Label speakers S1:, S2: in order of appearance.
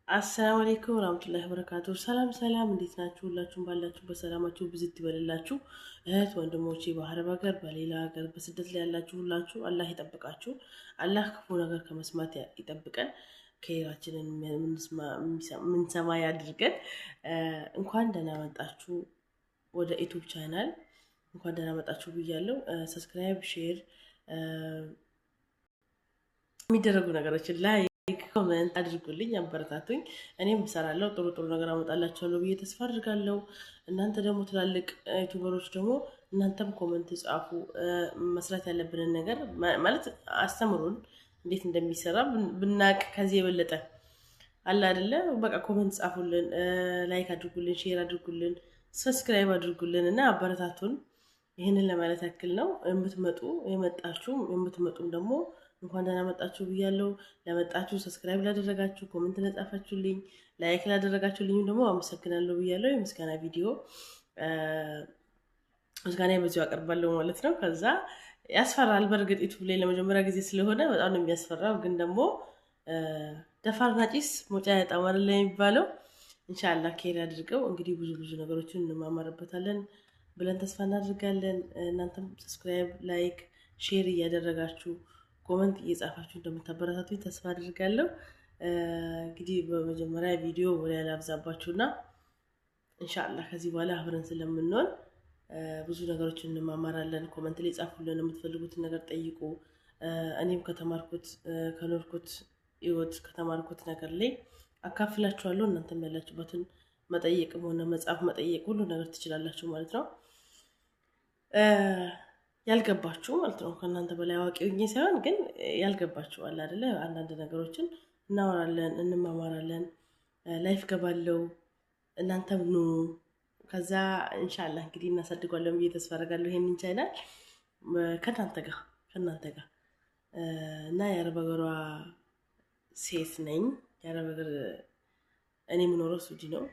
S1: አሰላሙ አለይኩም ወራህመቱላሂ ወበረካቱ። ሰላም ሰላም፣ እንዴት ናችሁ? ሁላችሁም ባላችሁ በሰላማችሁ ብዝት ይበልላችሁ። እህት ወንድሞቼ፣ በአረብ ሀገር በሌላ ሀገር በስደት ላይ ያላችሁ ሁላችሁ አላህ ይጠብቃችሁ። አላህ ክፉ ነገር ከመስማት ይጠብቀን። ከሄራችንን የምንሰማ ያድርገን። እንኳን ደህና መጣችሁ ወደ ዩቲዩብ ቻናል፣ እንኳን ደህና መጣችሁ ብያለሁ። ሰብስክራይብ፣ ሼር የሚደረጉ ነገሮችን ላይ ኮሜንት አድርጉልኝ፣ አበረታቱኝ። እኔም እሰራለሁ፣ ጥሩ ጥሩ ነገር አመጣላችኋለሁ ብዬ ተስፋ አድርጋለሁ። እናንተ ደግሞ ትላልቅ ዩቲዩበሮች ደግሞ እናንተም ኮሜንት ጻፉ። መስራት ያለብንን ነገር ማለት አስተምሩን፣ እንዴት እንደሚሰራ ብናቅ ከዚህ የበለጠ አለ አይደለ? በቃ ኮሜንት ጻፉልን፣ ላይክ አድርጉልን፣ ሼር አድርጉልን፣ ሰብስክራይብ አድርጉልን እና አበረታቱን። ይህንን ለማለት ያክል ነው። የምትመጡም ደግሞ እንኳን ደህና መጣችሁ ብያለሁ። ለመጣችሁ ሰብስክራይብ ላደረጋችሁ፣ ኮሜንት ለጻፋችሁልኝ፣ ላይክ ላደረጋችሁልኝ ደግሞ አመሰግናለሁ ብያለሁ። የምስጋና ቪዲዮ ምስጋና በዚሁ አቀርባለሁ ማለት ነው። ከዛ ያስፈራል። በእርግጥ ዩቲዩብ ላይ ለመጀመሪያ ጊዜ ስለሆነ በጣም ነው የሚያስፈራው። ግን ደግሞ ደፋርና ጭስ ሞጫ ያጣም አይደል የሚባለው። ኢንሻአላህ ኬር አድርገው እንግዲህ ብዙ ነገሮችን እንማማርበታለን ብለን ተስፋ እናደርጋለን። እናንተም ሰብስክራይብ፣ ላይክ፣ ሼር እያደረጋችሁ ኮመንት እየጻፋችሁ እንደምታበረታቱኝ ተስፋ አድርጋለሁ። እንግዲህ በመጀመሪያ ቪዲዮ ወደ ያላብዛባችሁና ኢንሻአላህ ከዚህ በኋላ አብረን ስለምንሆን ብዙ ነገሮችን እንማማራለን። ኮመንት ላይ ጻፉልን፣ የምትፈልጉትን ነገር ጠይቁ። እኔም ከተማርኩት ከኖርኩት ህይወት ከተማርኩት ነገር ላይ አካፍላችኋለሁ። እናንተም ያላችሁበትን መጠየቅም ሆነ መጻፍ መጠየቅ ሁሉ ነገር ትችላላችሁ ማለት ነው። ያልገባችሁ ማለት ነው። ከእናንተ በላይ አዋቂ ሆኜ ሳይሆን ግን ያልገባችሁ አለ አይደለ? አንዳንድ ነገሮችን እናወራለን፣ እንማማራለን። ላይፍ ገባለው፣ እናንተም ኑ። ከዛ ኢንሻአላህ እንግዲህ እናሳድጓለን ብዬ ተስፋ አደርጋለሁ ይሄንን ቻናል ከእናንተ ጋር እና የአረብ ሀገሯ ሴት ነኝ። የአረብ ሀገር እኔ የምኖረው ሱዲ ነው።